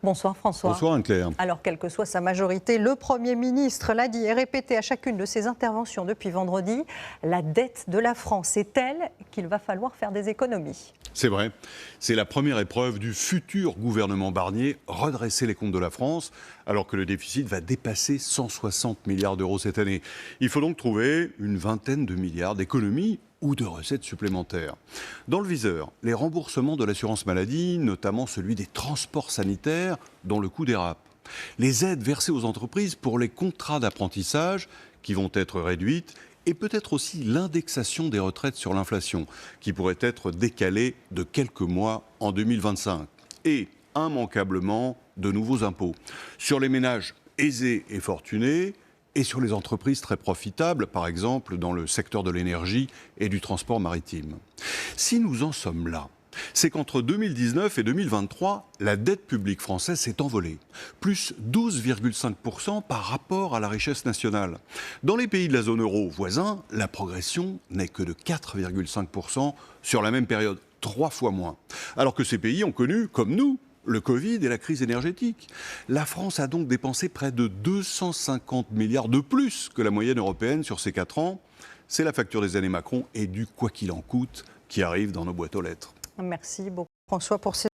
Bonsoir François. Bonsoir Anne-Claire. Alors, quelle que soit sa majorité, le Premier ministre l'a dit et répété à chacune de ses interventions depuis vendredi, la dette de la France est telle qu'il va falloir faire des économies. C'est vrai, c'est la première épreuve du futur gouvernement Barnier, redresser les comptes de la France, alors que le déficit va dépasser 160 milliards d'euros cette année. Il faut donc trouver une vingtaine de milliards d'économies ou de recettes supplémentaires. Dans le viseur, les remboursements de l'assurance maladie, notamment celui des transports sanitaires, dont le coût dérape. Les aides versées aux entreprises pour les contrats d'apprentissage, qui vont être réduites, et peut-être aussi l'indexation des retraites sur l'inflation, qui pourrait être décalée de quelques mois en 2025. Et, immanquablement, de nouveaux impôts. Sur les ménages aisés et fortunés, et sur les entreprises très profitables, par exemple dans le secteur de l'énergie et du transport maritime. Si nous en sommes là, c'est qu'entre 2019 et 2023, la dette publique française s'est envolée, plus 12,5% par rapport à la richesse nationale. Dans les pays de la zone euro voisins, la progression n'est que de 4,5% sur la même période, 3 fois moins. Alors que ces pays ont connu, comme nous, le Covid et la crise énergétique. La France a donc dépensé près de 250 milliards de plus que la moyenne européenne sur ces 4 ans. C'est la facture des années Macron et du quoi qu'il en coûte qui arrive dans nos boîtes aux lettres. Merci beaucoup François pour ces